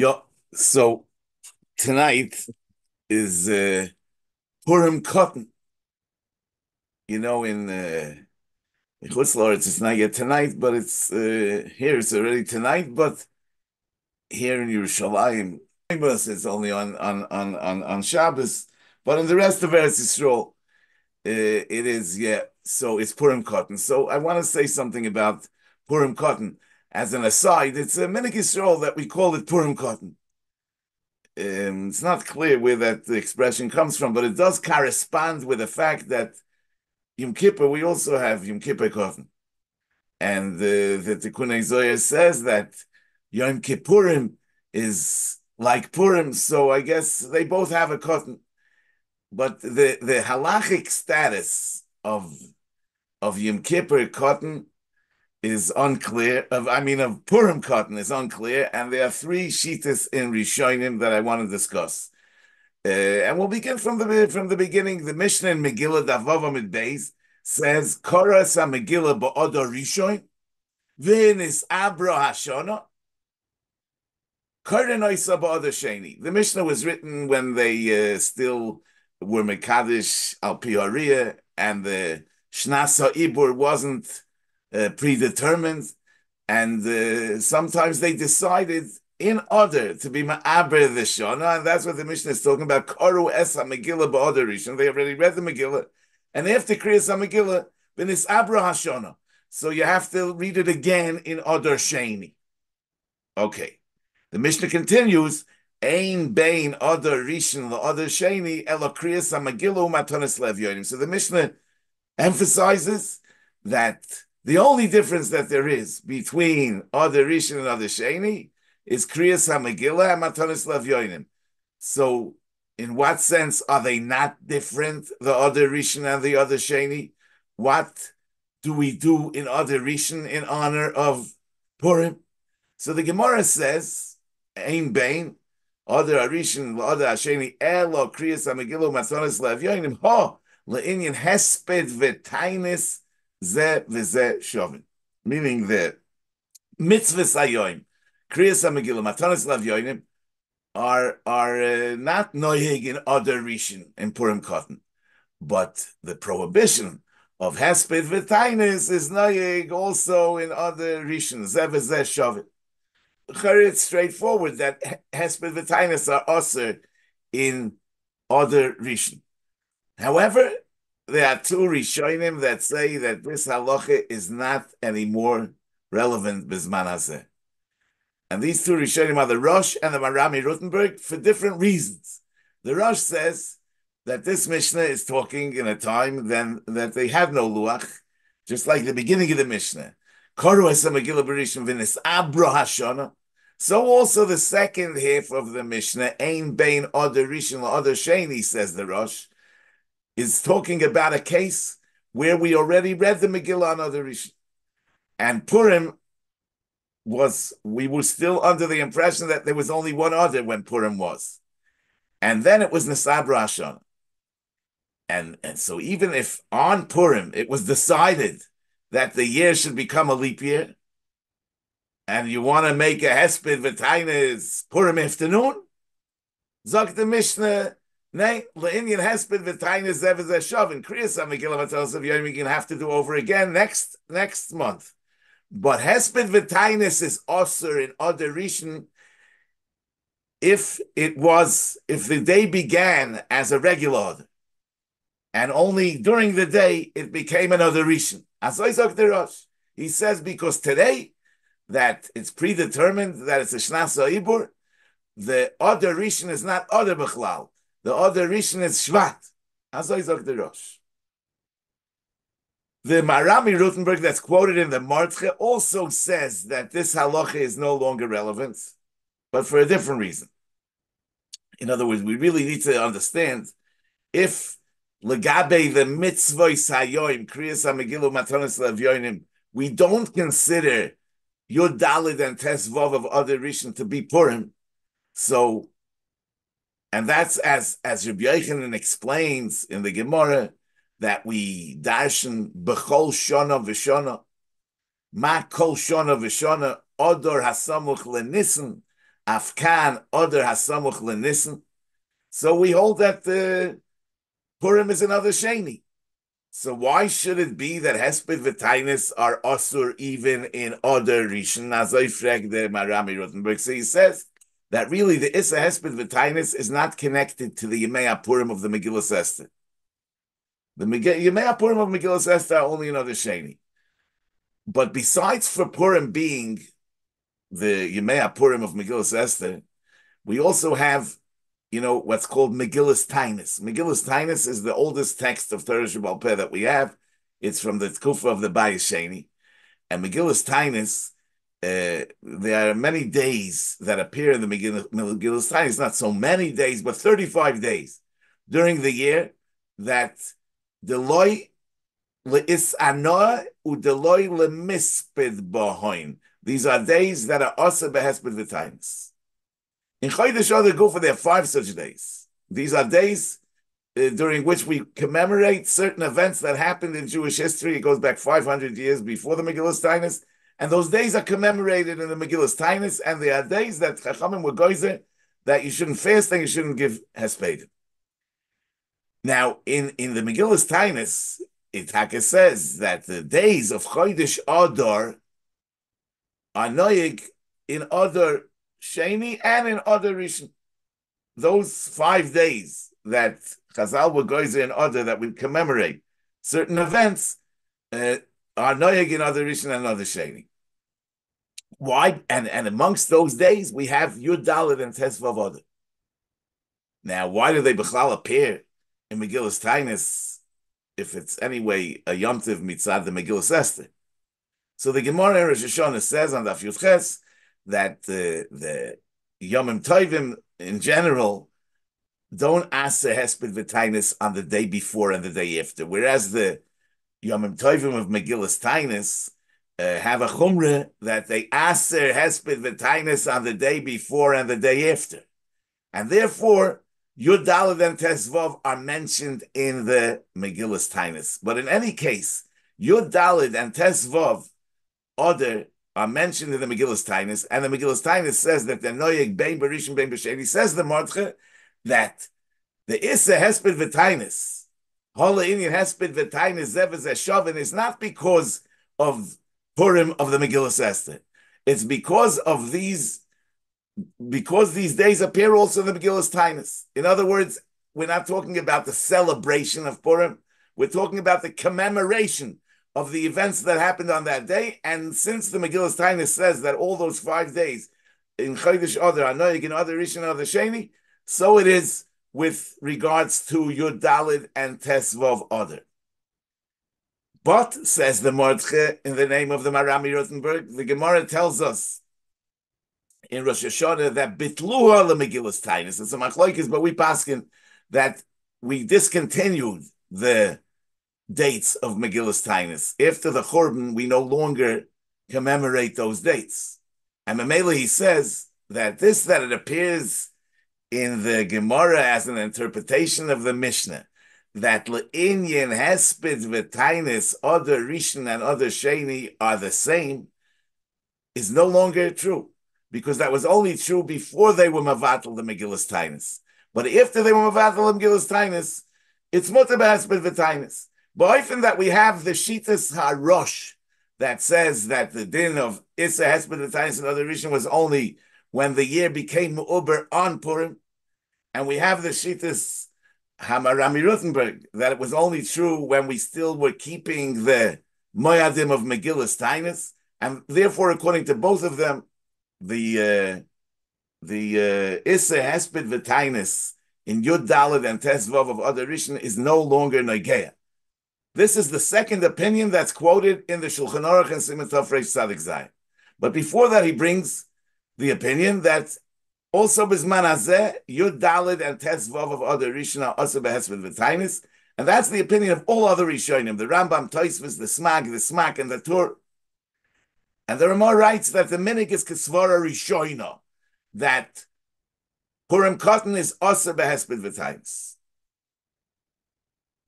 Yeah, so tonight is Purim Katan. In Chutz La'aretz it's not yet tonight, but it's here. It's already tonight, but here in Yerushalayim, it's only on Shabbos. But in the rest of Eretz Yisrael, it is So it's Purim Katan. So I want to say something about Purim Katan. As an aside, it's a Minhag Yisrael that we call it Purim Katan. It's not clear where that expression comes from, but it does correspond with the fact that Yom Kippur, we also have Yom Kippur Kohen. And the Tikkun Zohar says that Yom Kippurim is like Purim, so I guess they both have a Kohen. But the halachic status of Yom Kippur Kohen is unclear. Of Purim Cotton is unclear, and there are three shittas in Rishonim that I want to discuss. And we'll begin from the beginning. The Mishnah in Megillah Davav Amid Beis says, "Koras Megillah ba'odor Rishon, v'nis Abra Hashana, Koren Oisa ba'odor Sheni." The Mishnah was written when they still were Mekadesh al Piharia, and the Shnas HaIbur wasn't predetermined, and sometimes they decided in order to be ma'aber the shana, and that's what the Mishnah is talking about. Koru esa Megillah ba'odor Rishon. They already read the Megillah, and after kriyas Megillah, b'nis abra hashana. So you have to read it again in Odor Sheni. Okay, the Mishnah continues. Ein bein Odor Rishon la'odor Sheni elo kriyas Megillah u'matanis levyonim. So the Mishnah emphasizes that the only difference that there is between Adar Rishon and Adar Sheni is Kriyas HaMegillah and Matanis Levyonim. So, in what sense are they not different, the Adar Rishon and the Adar Sheni? What do we do in Adar Rishon in honor of Purim? So the Gemara says, Ein Bein, Adar Rishon, Adar Sheni, Elo Kriyas HaMegillah, Matanis Levyonim, Ho, Le'inyan Hesped V'Tainis, Ze v'ze shovin, meaning the mitzvahs hayoim, kriyas hamegillah, matanis lavyonim, are not nohig in Adar Rishon in Purim Cotton, but the prohibition of hesped v'tainis is nohig also in Adar Rishon, ze v'ze shovin. It's straightforward that hesped v'tainis are also in Adar Rishon. However, there are two Rishonim that say that this halacha is not anymore relevant bisman hazeh. And these two Rishonim are the Rosh and the Marami Rutenberg for different reasons. The Rosh says that this Mishnah is talking in a time then that they had no luach, just like the beginning of the Mishnah. Koru es Megillah b'Rishon v'nis abra hashana. So also the second half of the Mishnah, Ein bein Adar Rishon la'odor Sheni, says the Rosh, is talking about a case where we already read the Megillah on Adar Rishon. And Purim we were still under the impression that there was only one Adar when Purim was. And then it was Nesabra Hashanah. And so even if on Purim it was decided that the year should become a leap year, and you want to make a Hesped V'Tainis Purim afternoon, Zok the Mishnah, Nay, Le'inyan Hesped V'Tainis Zev Shavin Kriyas HaMegillah Matanis Levyonim you're going to have to do over again next month. But Hesped V'Tainis is also in Adar Rishon if the day began as a regular Adar, and only during the day it became an Adar Rishon. Azoy the Rosh. He says because today that it's predetermined that it's a Shnas HaIbur, the Adar Rishon is not Adar B'chlal. The Adar Rishon is Shvat. Azoy the Rosh. The Marami Rutenberg that's quoted in the Martche also says that this halacha is no longer relevant, but for a different reason. In other words, we really need to understand if legabe the mitzvos hayoim kriyas hamegillah matanis levyonim, we don't consider Yud Daled and Tes Vav of Adar Rishon to be Purim. So, and that's as Rabbi Yochanan explains in the Gemara, that we darshan b'chol shana v'shana, ma kol shana v'shana, Adar hasamuch leNisan, Afkan Oder Hasamuch Lenissen. So we hold that Purim is another Sheni. So why should it be that Hesped V'Tainis are Osur even in other Rishon? As I frag the Marami Rothenberg. So he says that really the Issa Hesped V'Tainis is not connected to the Yemei Purim of the Megillah Esther. The Yemei Purim of Megillah Esther are only another Sheni. But besides for Purim being the Yemei Purim of Megillah Esther, we also have, what's called Megillus Tainus. Megillus Tainus is the oldest text of Torah Sheba'al Peh that we have. It's from the Tkufa of the Bayis Sheni. And Megillus Tainus, there are many days that appear in the Megillus Tainus, not so many days, but 35 days during the year that Deloy le'is'anoah u'deloy le'mispid b'hoin. These are days that are also behesped v'tainis. In Chodesh Adar Gufa, there are 5 such days. These are days during which we commemorate certain events that happened in Jewish history. It goes back 500 years before the Megillus Tainus, and those days are commemorated in the Megillus Tainus, and they are days that Chachamim were goyzer that you shouldn't fast and you shouldn't give hespedim. Now, in the Megillus Tainus, Itaka says that the days of Chodesh Adar are noyig in other Sheni and in other Rishon. Those 5 days that Chazal were goyzer in other that we commemorate certain events are noyig in other Rishon and other Sheni. Why? And amongst those days we have Yud Daled and Tesvav Adar. Now, why do they b'chlal appear in Megillus Tainus if it's anyway a Yom Tov mitzad the Megillus Esther? So the Gemara in Rosh Hashanah says on Daf Yud Ches that the Yomim Tovim in general don't ask the Hesped V'Tainis on the day before and the day after, whereas the Yomim Tovim of Megillus Tainus have a chumrah that they ask their Hesped V'Tainis on the day before and the day after, and therefore Yud Daled and Tesvav are mentioned in the Megillus Tainus. But in any case, Yud Daled and Tesvav Oder are mentioned in the Megillus Tainus, and the Megillus Tainus says that the Noyeg Bein Barishim Bein B'Sheni says the Mordche that the Issa Hesped V'Tainis, Hola Inyan Hesped V'Tainis Zevez Eshavin is not because of Purim of the Megillus Esther. It's because these days appear also in the Megillus Tainus. In other words, we're not talking about the celebration of Purim. We're talking about the commemoration of the events that happened on that day. And since the Megillus Tainus says that all those 5 days in Chodesh Adar are noyig in other Rishon and other Sheni, so it is with regards to Yud Daled and Tesvav Adar. But, says the Mordche, in the name of the Marami Rothenberg, the Gemara tells us in Rosh Hashanah that bitluha le Megillus Tainus. It's a machlokes, but we paskin that we discontinued the dates of Megillus Tainus. After the Churban, we no longer commemorate those dates. And Mamela, he says that it appears in the Gemara as an interpretation of the Mishnah, that Le'inyan Hesped V'Tainis, other Rishon and other Sheni are the same, is no longer true, because that was only true before they were Mavatal the Megillus Tainus. But after they were Mavatal the Megillus Tainus, it's Mutar Hesped V'Tainis. But often that we have the Shitas HaRosh that says that the din of Issa Hesped V'Tainis and other Rishon was only when the year became Uber on Purim, and we have the Shitas Hamarami Rothenberg that it was only true when we still were keeping the Moyadim of Megillus Tainus, and therefore, according to both of them, the Issa Hesped V'Tainis in Yud Daled and Tesvav of other Rishon is no longer Nogeya. This is the second opinion that's quoted in the Shulchan Aruch and Siman Tov Reish Tzadik Zayin. But before that, he brings the opinion that also Bizman Hazeh, Yud Daled and Tesvav of other Rishon are also Behesped V'Tainis, and that's the opinion of all other Rishonim, the Rambam, Tosfos, the Smak, and the Tur. And the Ramah writes that the minig is Kesvara Rishoina, that Purim Katan is also Behesped V'Tainis.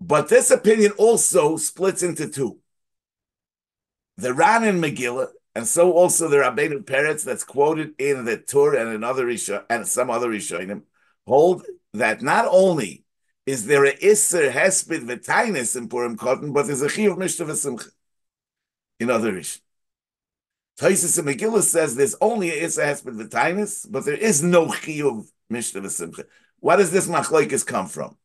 But this opinion also splits into two. The Ran in Megillah And so also the Rabbeinu Peretz that's quoted in the Tur and another and some other Rishonim hold that not only is there a Isser Hesped V'Tainis in Purim Katan, but there's a Chiyuv Mishta V'Simcha in other Rishonim. Taisus and Megillah says there's only a Isser Hesped V'Tainis, but there is no Chiyuv Mishta V'Simcha. Where does this machlokes come from?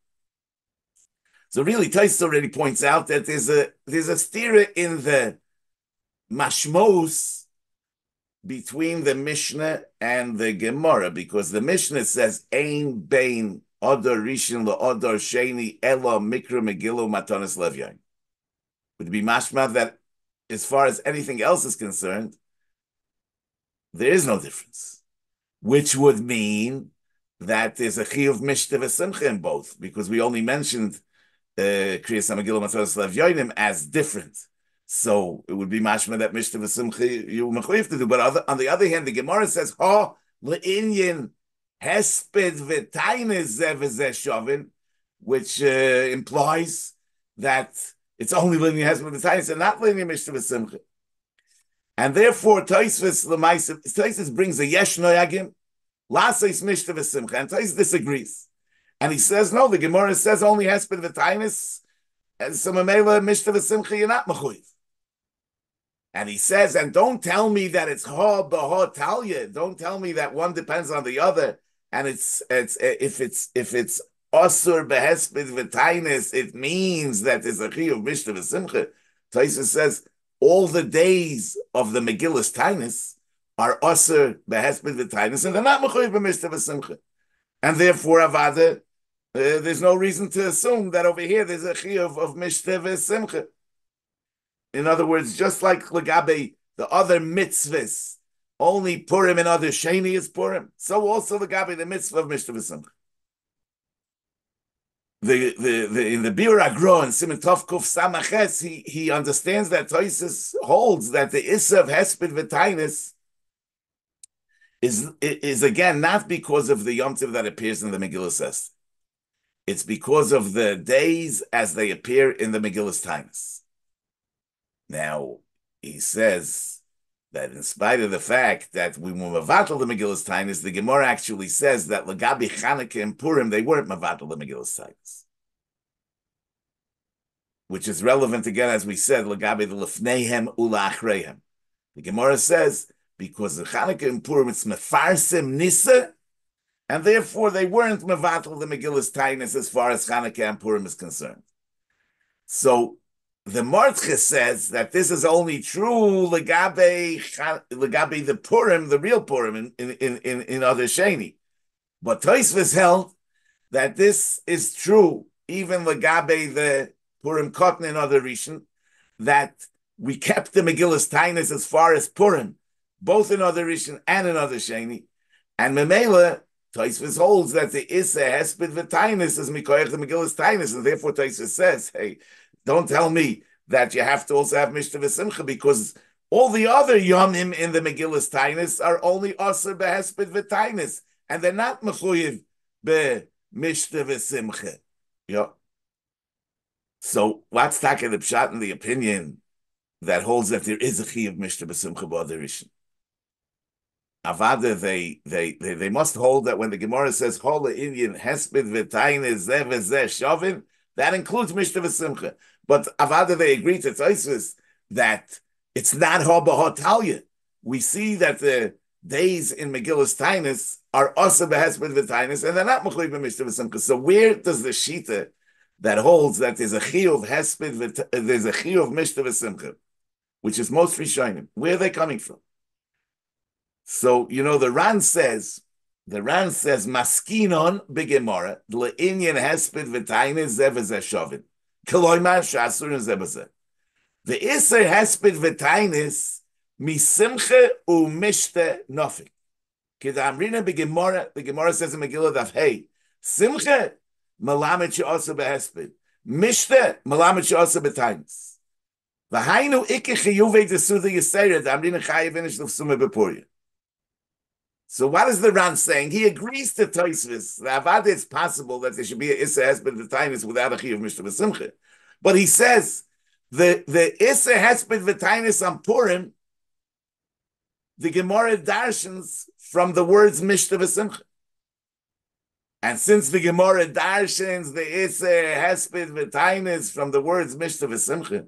So really, Taisus already points out that there's a stira in the mashmos between the Mishnah and the Gemara, because the Mishnah says Ein Bein Odor Rishon LaOdor Sheni Elo Mikra Megillah Matanis Levyain. Would be mashma that as far as anything else is concerned, there is no difference, which would mean that there's a chiyuv mishta v'simcha in both, because we only mentioned Kriyas HaMegillah Matanis Levyain as different. So it would be mashma that mishta v'simcha you mechuyev to do. But on the other hand, the Gemara says, "Ha le'inyin hesped v'tainis zeh v'zeh shovin," which implies that it's only le'inyin hesped v'tainis and not le'inyin mishta v'simcha. And therefore, Taisus brings a yesh noyagim, lasais mishta v'simcha, and Taisus disagrees. And he says, no, the Gemara says only hesped v'tainis, and so mamela mishta v'simcha, you're not mechuyev. And he says, and don't tell me that it's ha b'ha talya. Don't tell me that one depends on the other. And if it's asur behesped v'tainis, it means that there's a chiyuv mishta v'simcha. Taisus says all the days of the Megillus Tainis are asur behesped v'tainis, and they're not mechuyev b'mishta v'simcha. And therefore, avada, there's no reason to assume that over here there's a chiyuv of mishta v'simcha. In other words, just like Lagabe, the other mitzvahs, only Purim and other Sheni is Purim, so also Lagabe, the mitzvah of Mishta V'Simcha. In the Bir Agro and Siman Tov Kuf Samaches, he understands that Taisus holds that the Issa of Hesped V'Tainis is again not because of the Yom Tov that appears in the Megillah Esther. It's because of the days as they appear in the Megillah Tainis. Now, he says that in spite of the fact that we were Mavatal the Megillah Tainis, the Gemara actually says that Lagabi Chanukah and Purim, they weren't Mavatal the Megillah Tainis. Which is relevant again, as we said, Lagabi the Lefneihem Ula Achreihem. The Gemara says, because the Chanukah and Purim, it's Mefarsim Nisa, and therefore they weren't Mavatal the Megillah Tainis as far as Chanukah and Purim is concerned. So, the Mordche says that this is only true legabe the Purim, the real Purim in other Sheni. But Tosfos held that this is true even legabe the Purim Katan in other Rishon, that we kept the Megillas Tainis as far as Purim, both in other Rishon and in other Sheni. And Memela, Tosfos holds that the Issa Hesped V'Tainis is Mikoyach the Megillas Tainis, and therefore Tosfos says, hey, don't tell me that you have to also have Mishta V'Simcha, because all the other Yomim in the Megillas Tainis are only Asr Behesped V'Tainis, and they're not Mechuyev Be-Mishta V'Simcha. Yeah. So what's Taka the Pshat in the opinion that holds that there is a Chiyuv Mishta V'Simcha B'Adar Rishon? Avada, they must hold that when the Gemara says Hola Indian Hesped V'Tainis Zeh V'Zeh Shovin, that includes Mishta V'Simcha. But Avada, they agree to Tosfos that it's not Ha B'ha Talya. We see that the days in Megillas Tainis are also Behesped V'Tainis, and they're not Mechuyev B'Mishta V'Simcha. So where does the Shita that holds that there's a Chiyuv Hesped, there's a Chiyuv Mishta V'Simcha, which is most Rishonim, where are they coming from? So, the Ran says, Maskinon B'Gemara, L'Inyan Hesped V'Tainis Zeh V'Zeh Shovin. Keloimar Shasur and Zebazeh. The Isser Hesped V'Tainis Misimcha u'Mishta Nofik. Kedamrina B'Gemara, the Gemara says in Megillah Daf Hey, Simcha Malamet She'asa B'Hesped, Mishta Malamet She'asa B'Tainis. V'Hainu Ikke Chiyuvei D'Suda Yisera Damrina Chayev Inish L'Fsuma B'Puria. So what is the Ran saying? He agrees to Tosfos. The Avada, it's possible that there should be an Issa Hesped V'Tainis v'ithout a Chiyuv Mishta V'Simcha. But he says the Issa Hesped V'Tainis on Purim the Gemara darshans from the words Mishta v'Simcha. And since the Gemara darshans the Iser Hesped v'Tainis from the words Mishta v'Simcha,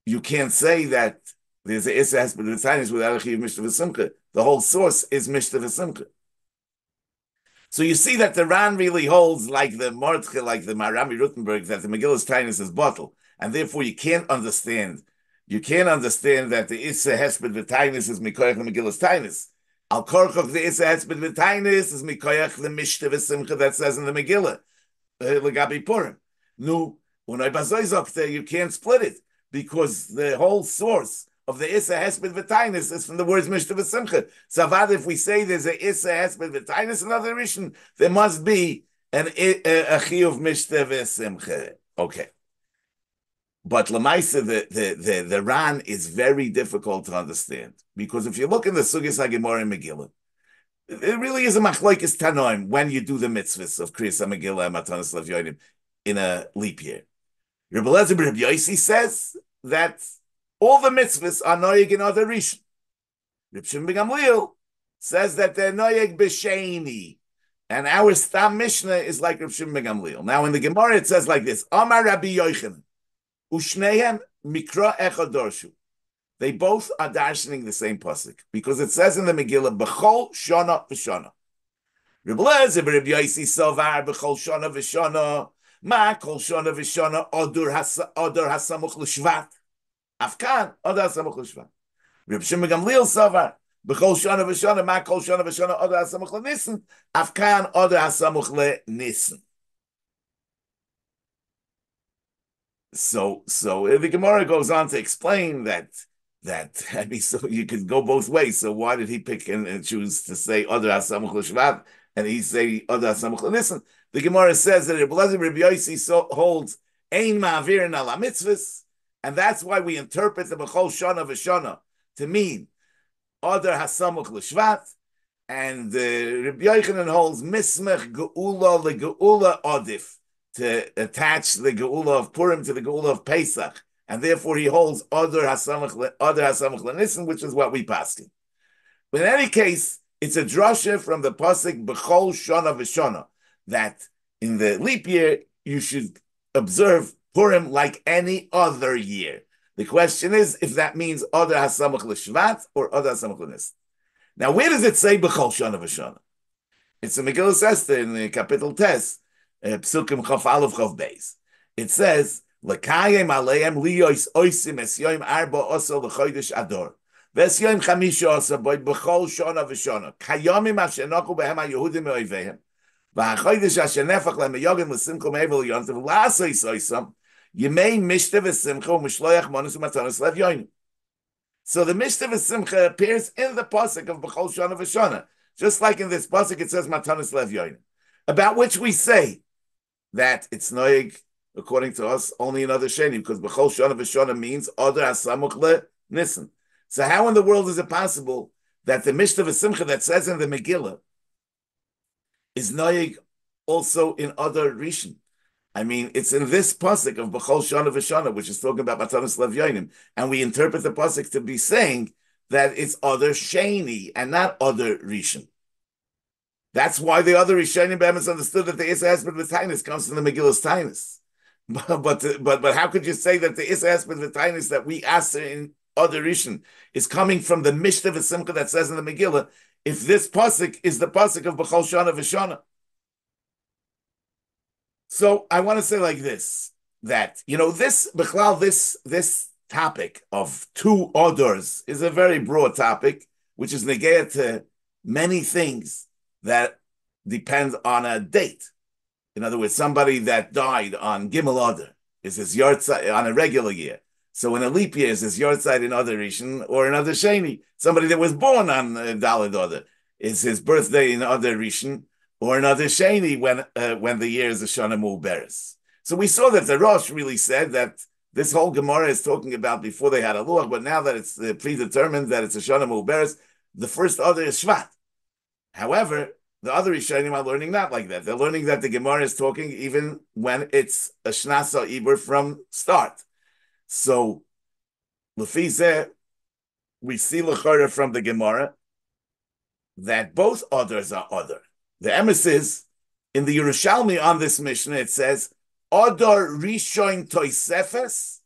you can't say that there's a Iser Hesped v'Tainis without a Chiyuv Mishta v'Simcha. The whole source is Mishta v'Simcha. So you see that the Ran really holds like the Mordche, like the Marami Rutenberg, that the Megillus Tainus is bottle, and therefore you can't understand that the Issa Hesped V'Tainus is Mikoyach the Megillus Tainus. Al Korchoch the Issa Hesped V'Tainus is Mikoyach the Mishta V'Simcha that says in the Megillah, Legabi Purim. No, when I bazoizok you can't split it, because the whole source of the Issa Hesped V'Tainus is from the words Mishta V'Simcha. So if we say there's a Issa Hesped V'Tainus in another Rishon, there must be a Chiyuv Mishta V'Simcha. Okay. But Lamaisa, the Ran is very difficult to understand, because if you look in the Sugis HaGemara Megillah, it really is a machlokes tanoim when you do the mitzvahs of Kriyas HaMegillah and Matanas Levyonim in a leap year. Rebbe Lezer Rebbe Yossi says that all the mitzvahs are noyeg in other rishon. Reb Shimon ben Gamliel says that they're noyeg b'sheini, and our Stam Mishnah is like Reb Shimon ben Gamliel. Now in the Gemara it says like this: Amar Rabbi Yochanan, ushnehem mikra echad dorshu. They both are darshaning the same pasuk, because it says in the Megillah b'chol shana v'shana. Reb Lezer Rebbe Yossi sovar b'chol shana v'shana ma kol shana v'shana odur hasamuch l'shvat. Afkan, Oda Samuch L'Shvat. Reb Shimon Gamliel Savar, B'chol Shana V'Shana, Ma Kol Shana V'Shana, Oda Samuch L'Nissen, Afkan, Oda Samuch L'Nissen. So the Gemara goes on to explain that I mean, so you could go both ways. So why did he pick and choose to say Oda Samuch L'Shvat, and he say Oda Samuch L'Nissen? The Gemara says that Rebbe Lezer Rebbe Yossi holds Ein Ma'avirin Ala Mitzvahs. And that's why we interpret the B'chol Shana V'Shana to mean Adar Hasamuch L'Shvat, and Rabbi Yochanan holds Mismech Geula LeGeula Odif, to attach the Geula of Purim to the Geula of Pesach, and therefore he holds Adar Hasamuch L'Nissen, which is what we paskin. But in any case, it's a drasha from the pasuk B'chol Shana V'Shana that in the leap year you should observe Purim like any other year. The question is if that means Adar Hasamuch L'Shvat or Adar Hasamuch L'Nissen. Now, where does it say B'chol Shana V'Shana? It's in Megillah Esther in the Kapitel Tes, Psukim Chof Aleph Chof Beis. It says, L'kayim aleim liyois oisim es yoim arba osa l'chodesh ador. Ves yoim chamisha osa boy B'chol Shana V'Shana. Kayomim asher nochu behem ha-Yehudim me'oivehem. V'achodesh asher nefach lem yogim l'simcha me'evel yontav l'asoi soisam. Yemei Mishta v'Simcha u'mishloyach manus u'matanos levyonim. So the Mishta v'Simcha appears in the pasuk of B'chol Shana V'Shana, just like in this pasuk it says matanos levyonim, about which we say that it's noig, according to us, only another sheni, because B'chol Shana V'Shana means Adar Hasamuch L'Nissen. So how in the world is it possible that the Mishta v'Simcha that says in the Megillah is noig also in other rishon? I mean, it's in this pasuk of B'chol Shana V'Shana, which is talking about Matanos Levyonim, and we interpret the pasuk to be saying that it's other sheni and not other rishon. That's why the other rishonim be'emes understood that the Issa Hesped V'Tainus comes from the Megillah's Tainus. But how could you say that the Issa Hesped V'Tainus that we ask in other rishon is coming from the Mishta V'Simcha that says in the Megillah, if this pasuk is the pasuk of B'chol Shana V'Shana? So I want to say like this, that, this topic of two odors is a very broad topic, which is negayah to many things that depend on a date. In other words, somebody that died on Gimel Adar is his yortzeit on a regular year. So in a leap year is his yortzeit in other rishon or in other sheni. Somebody that was born on Daled Adar is his birthday in other rishon or another sheni when the year is a Shana Mu'beres. So we saw that the Rosh really said that this whole Gemara is talking about before they had a Luach, but now that it's predetermined that it's a Shana Mu'beres, the first other is Shvat. However, the other Rishonim are learning not like that. They're learning that the Gemara is talking even when it's a Shnasa Ibur from start. So, Lefizeh, we see l'chora from the Gemara that both others are other. The emes is in the Yerushalmi on this Mishnah. It says Adar Rishon Toisefes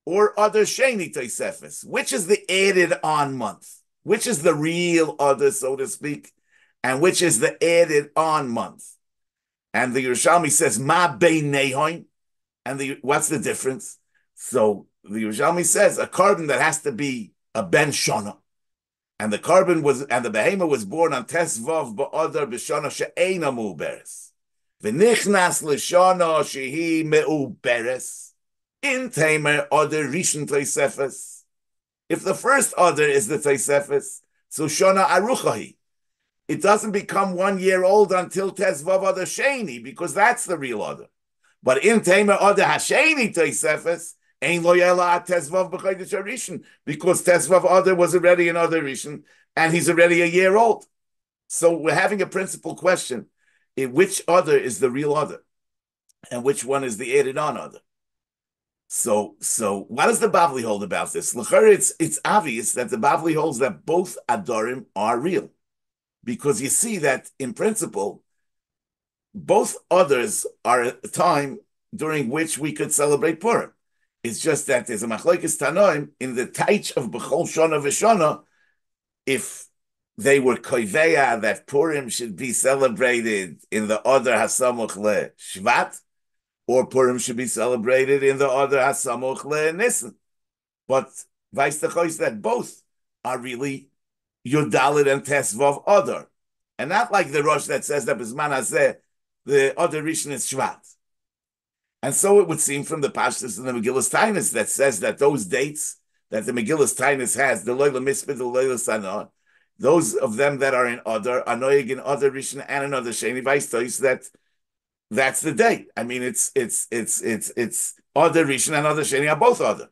or Adar Sheni Toisefes. Which is the added on month? Which is the real Adar, so to speak, and which is the added on month? And the Yerushalmi says Ma Beinehoin. And what's the difference? So the Yerushalmi says a carbon that has to be a ben shana, and the behemoth was born on Tesvav ba'adar b'shana she'eina mu'beres, v'nichnas l'shana shehi me'uberes in tamer adar rishon teisefes. If the first adar is the teisefes, so shana aruchahi, it doesn't become 1 year old until Tesvav adar sheni, because that's the real adar. But in tamer adar hasheni teisefes, Ein lo yela Tesvav b'chodesh harishon, because Tesvav Adar was already in Adar Rishon, and he's already a year old. So we're having a principal question: which Adar is the real Adar, and which one is the added on Adar? So what does the Bavli hold about this? L'chara, it's obvious that the Bavli holds that both Adarim are real, because you see that in principle, both Adars are a time during which we could celebrate Purim. It's just that there's a machlokes tanoim in the taich of b'chol shana v'shana, if they were koiveya that Purim should be celebrated in the Adar hasamuch le Shvat, or Purim should be celebrated in the Adar hasamuch le Nisan. But vice the that both are really Yudalit and Tesvav Adar, and not like the Rosh that says that B'zman hazeh the Adar Rishon is Shvat. And so it would seem from the Pashtus and the Megillas Tainus that says that those dates that the Megillas Tainus has, the Loila Mispid, the Loila Sana, those of them that are in Adar, are noyig in Adar Rishon and in Adar Sheni Vaystois, that's the date. I mean, it's Adar Rishon and Adar Sheni are both Adar.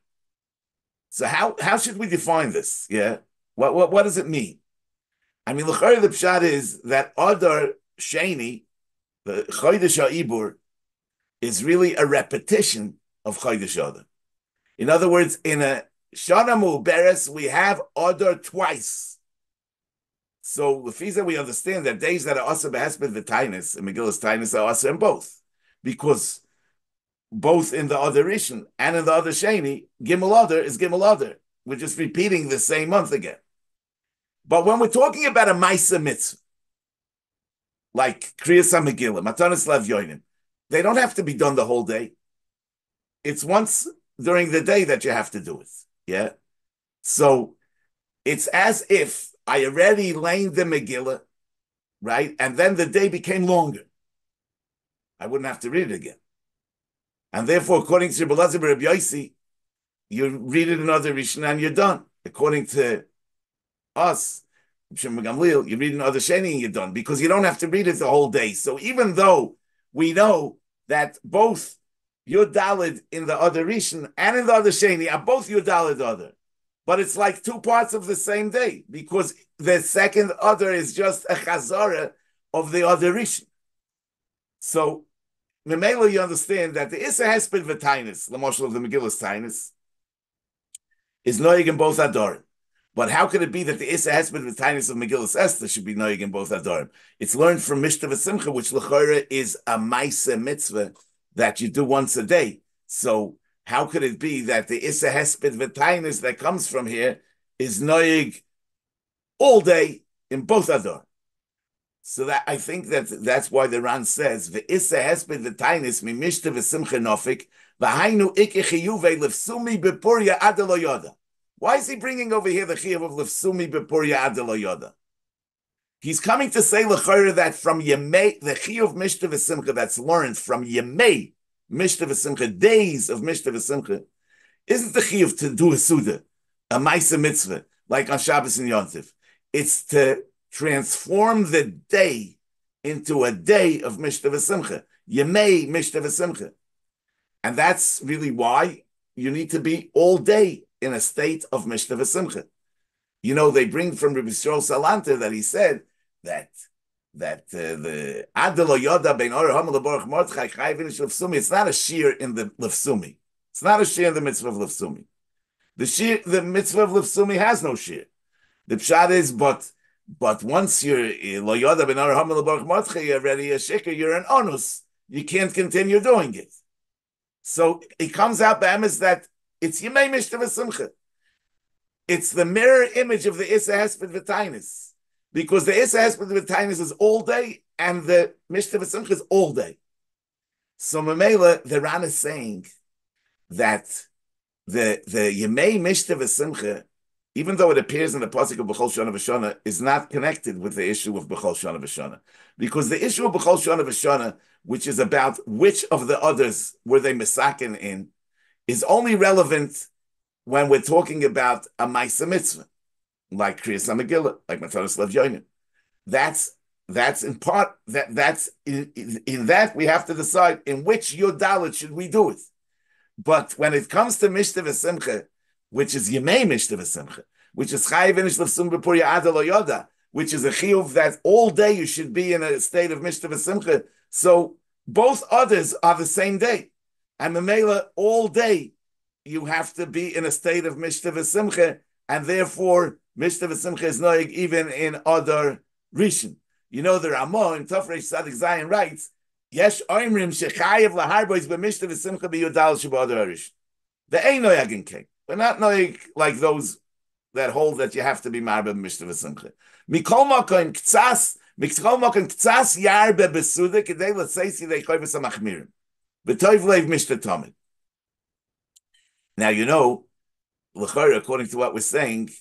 So how should we define this? Yeah, what does it mean? I mean, the pshat is that Adar Sheni, the Chodesh HaIbur, is really a repetition of Chodesh Adar. In other words, in a Shana Mu'beres, we have Adar twice. So, Lefiza, we understand that days that are Asa Behesped V'Tainis, and Megillas Tainis are Asa in both. Because both in the Adar Rishon and in the Adar Sheni, Gimel Adar is Gimel Adar. We're just repeating the same month again. But when we're talking about a Maisa Mitzvah, like Kriyas HaMegillah, Matanis Lev Yoinim, they don't have to be done the whole day. It's once during the day that you have to do it. Yeah. So it's as if I already laned the Megillah, right? And then the day became longer. I wouldn't have to read it again. And therefore, according to Rebbe Elazar Rebbe Yossi, you read it another Rishon and you're done. According to us, you read another Sheni and you're done, because you don't have to read it the whole day. So even though we know that both Yud Daled in the Adar Rishon and in the Adar Sheni are both Yud Daled Adar, but it's like two parts of the same day, because the second Adar is just a Chazara of the Adar Rishon. So, Memela, you understand that the Issa Hesped V'Tainis, the Moshel of the Megillas Tainis, is noig in both Adarim. But how could it be that the Issa Hesped V'Tainis of Megillas Esther should be noig in both Adarim? It's learned from Mishnah V'Simcha, which l'chora is a Maisa Mitzvah that you do once a day. So how could it be that the Issa Hesped V'Tainis that comes from here is noig all day in both Adarim? So that I think that's why the Ran says V'Issa Hesped V'Tainis mi Mishnah V'Simcha Nofik v'hainu ikke chiyuvei lefsumi b'purya ad lo yoda. Why is he bringing over here the chiyuv of lefsumi b'purya ad lo yoda? He's coming to say l'chayra that from Yemei, the chiyuv Mishnah V'Simcha that's learned from Yemei Mishnah V'Simcha, days of Mishnah V'Simcha, isn't the chiyuv to do a suda, a ma'isa mitzvah, like on Shabbos and Yontif. It's to transform the day into a day of Mishnah V'Simcha, Yemei Mishnah V'Simcha. And that's really why you need to be all day in a state of Mishnah V'Simcha. You know, they bring from Rabbi Yisrael Salanter that he said that the Adelo Yoda Ben Or Hamal Baruch Mordechai Chai Vinish Lefsumi, it's not a shear in the Lefsumi. It's not a shear in the mitzvah of Lefsumi. The mitzvah of Lifsumi has no shir. The pshat is, but once you're lo yoda ben ar hamel baruch matche, you're already a shikar, you're an onus. You can't continue doing it. So it comes out by emes that it's Yemei Mishta V'Simcha. It's the mirror image of the Issa Hesped V'Tainis. Because the Issa Hesped V'Tainis is all day and the Mishta V'Simcha is all day. So Mamela, the Ran is saying that the Yemei Mishta V'Simcha, even though it appears in the Pasuk of B'chol Shana V'Shana, is not connected with the issue of B'chol Shana V'Shana. Because the issue of B'chol Shana V'Shana, which is about which of the others were they misakin in, is only relevant when we're talking about a Maisa Mitzvah, like Kriyas HaMegillah, like Matanos Lev Yonim. That's in part, that's in that we have to decide in which Yodalit should we do it. But when it comes to Mishta V'Simcha, which is Yemei Mishta V'Simcha, which is Chayiv Inish L'Vsum B'Pur Ya'ada Lo Yoda, which is a chiyuv that all day you should be in a state of Mishta V'Simcha. So both others are the same day. And Mamela, all day you have to be in a state of Mishta V'Simcha, and therefore Mishta V'Simcha is noig even in other Rishon. You know, the Ramah in Tafresh Sadik Zion writes, Yesh oimrim shechayev laharbois b'mishta v'simcha b'yudal sheba'adar Rishon. The ein noyagin king. We're not noig like those that hold that you have to be marbe b'mishta v'simcha. Mikol makom ktsas yarbe besuda kedei l'tzeisi leichoy v'samachmirim. B'toiv leiv mishta tamid. Now, you know, l'chor, according to what we're saying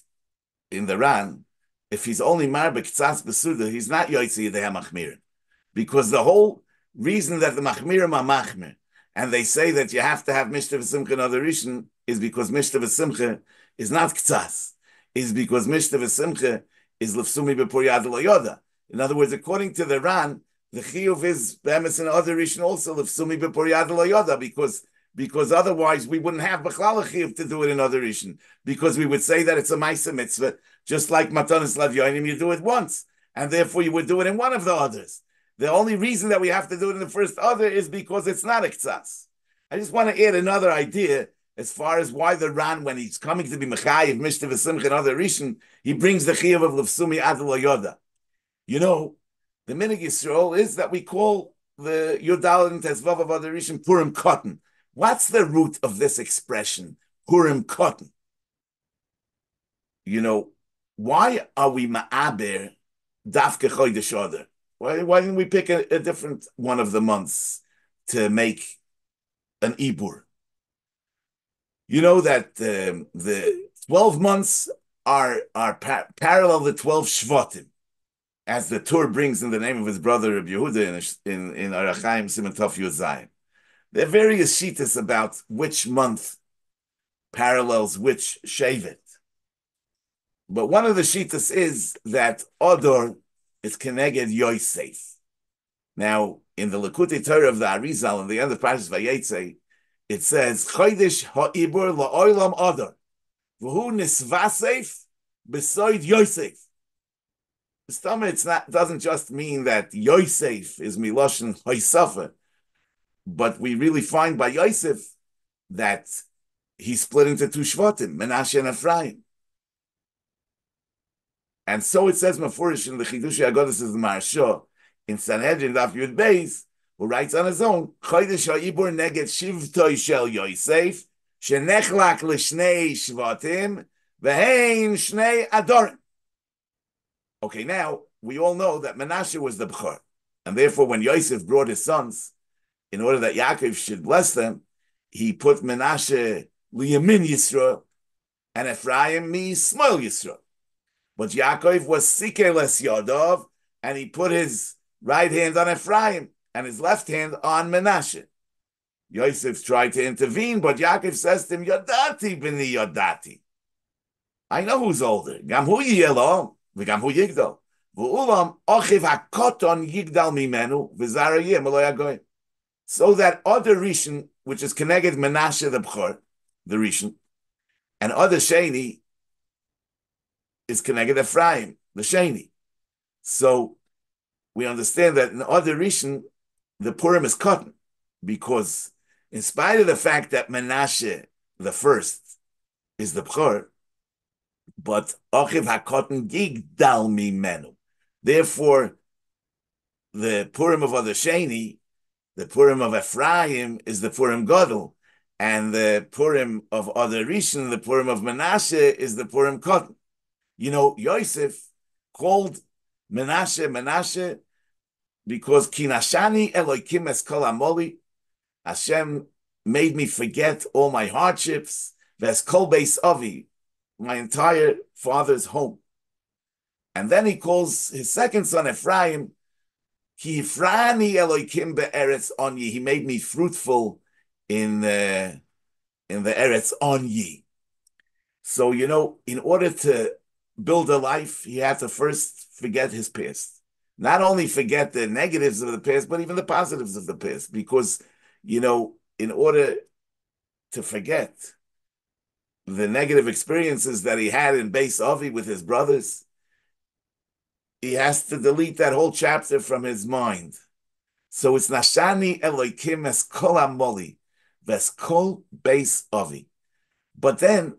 in the Ran, if he's only marbe ktsas besuda, he's not yoytzi yedei hamachmirim. Because the whole reason that the machmirim are machmir, and they say that you have to have mishta v'simcha and other rishon, is because mishta v'simcha is not ktsas, is because mishta v'simcha is lefsumi b'pur yad lo yoda. In other words, according to the Ran, the chiyuv is be'emes and other rishon also lefsumi b'pur yad lo yoda, because otherwise we wouldn't have b'chlal a chiyuv to do it in other rishon, because we would say that it's a ma'isa mitzvah, just like matanis lav yoinim, you do it once, and therefore you would do it in one of the others. The only reason that we have to do it in the first other is because it's not a ktsas. I just want to add another idea as far as why the Ran, when he's coming to be mechayiv, mishta v'simcha, and other rishon, he brings the chiyuv of lefsumi ad lo yoda. You know, the minig Yisrael is that we call the Yodal and Tezvav of other rishon Purim Katan. What's the root of this expression, Purim Katan? You know, why are we ma'aber dafke chodesh Adar? Why didn't we pick a different one of the months to make an Ibur? You know that the 12 months are parallel the 12 Shvatim, as the Tur brings in the name of his brother Rabbi Yehuda in Arachaim Siman Tov Yud Zayin. There are various shittas about which month parallels which Shevet. But one of the shittas is that Adar is Keneged Yosef. Now, in the Likutei Torah of the Arizal, in the end of Parashas Vayetze, it says, Chodesh ha'ibur la'olam Adar, v'hu nisvasef b'soid Yosef. It doesn't just mean that Yosef is Miloshen Hoysafa, but we really find by Yosef that he split into two Shvatim, Menashe and Ephraim. And so it says Mefurish in the Chidushei Agodas of the Maharsha in Sanhedrin Daf Yud Beis, who writes on his own, Chodesh ha'ibur neged shivtoi shel Yosef, shenechlak l'shnei shvatim, v'hein shnei adorim. Okay, now, we all know that Menashe was the B'chor, and therefore when Yosef brought his sons, in order that Yaakov should bless them, he put Menashe liyamin Yisrael, and Ephraim mi small Yisrael. But Yaakov was sikeles Yodov, and he put his right hand on Ephraim and his left hand on Menashe. Yosef tried to intervene, but Yaakov says to him, Yodati b'ni Yodati. I know who's older. Gam hu yiyelo, v'gam hu yigdal. V'ulam ochiv hakoton yigdal mimenu, v'zara yeh melo yagoy. So that other Rishon, which is connected Menashe the B'chor, the Rishon, and other Sheni, is connected Ephraim, the Sheni. So we understand that in other Rishon, the Purim is Katan, because in spite of the fact that Menashe, the first, is the Bchor, but Ochiv HaKatan Yigdal Mimenu. Therefore, the Purim of Adar Sheni, the Purim of Ephraim, is the Purim Gadol, and the Purim of Adar Rishon, the Purim of Menashe, is the Purim Katan. You know, Yosef called Menashe because Kinashani Elokim es kol amoli, Hashem made me forget all my hardships, ves kol beis avi, my entire father's home. And then he calls his second son Ephraim, Ki Ifrani Elokim be'eretz onyi, he made me fruitful in the eretz onyi. So, you know, in order to build a life, he had to first forget his past. Not only forget the negatives of the past, but even the positives of the past. Because, you know, in order to forget the negative experiences that he had in Beis Avi with his brothers, he has to delete that whole chapter from his mind. So it's Nashani Elokim es kol amoli, ves kol Beis Avi. But then,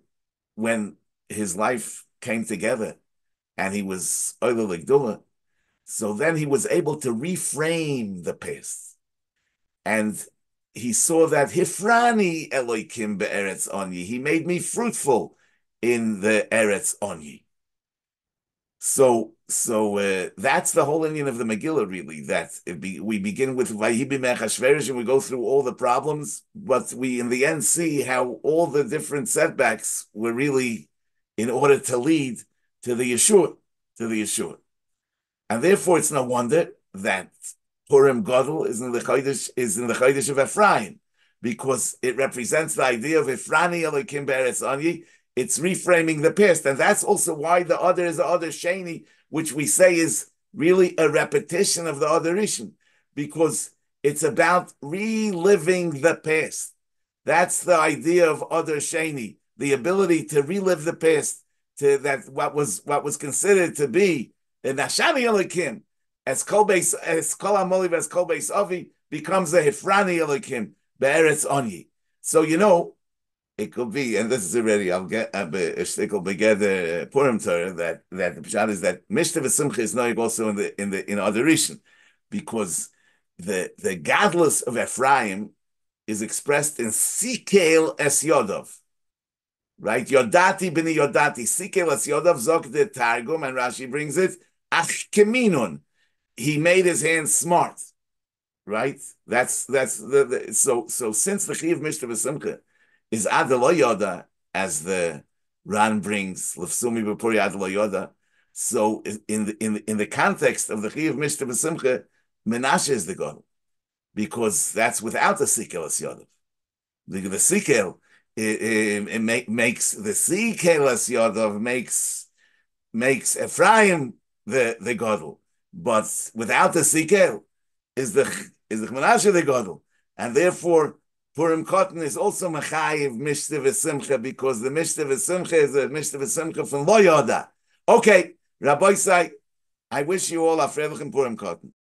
when his life came together and he was Oila Legdula, so then he was able to reframe the past. And he saw that Hifrani Elokim be'eretz onyi, he made me fruitful in the eretz onyi. So that's the whole Indian of the Megillah, really, that we begin with Vayibi Mechashverish and we go through all the problems, but we in the end see how all the different setbacks were really in order to lead to the Yeshua. And therefore it's no wonder that Purim Gadol is in the Chodesh of Ephraim, because it represents the idea of Ifrani Elokim Be'eretz Onyi. It's reframing the past, and that's also why the other is the other Sheni, which we say is really a repetition of the other Rishon, because it's about reliving the past. That's the idea of other Sheni, the ability to relive the past, to that what was considered to be the Nashani Elokim, as Kol Amoli as Kol Beis Avi becomes a Hifrani Elokim Be'eretz Onyi. So you know. It could be, and this is already, I'll get a shtickle begeder Purim Torah that the pshat is that Mishta v'Simcha is noig also in other Rishon, because the gadlus of Ephraim is expressed in Sikel es Yodov, right? Yodati b'ni Yodati, Sikel es Yodov, zok the Targum, and Rashi brings it, Ach keminun, he made his hands smart, right? That's the so since the Chiyuv Mishta v'Simcha is Adelo Yoda, as the Ran brings Lefsumi B'Puri Adelo Yoda. So in the context of the Chiyuv Mishta B'Simcha, Menashe is the God, because that's without the Sikel as Yoda. The Sikel it makes the Sikel as Yoda makes Ephraim the God, but without the Sikel is the Menashe the God, and therefore Purim Katan is also Mechayiv Mishta v'Simcha, because the Mishta v'Simcha is a Mishta v'Simcha from Lo Yoda. Okay, Rabbi Say, I wish you all a Freilich in Purim Katan.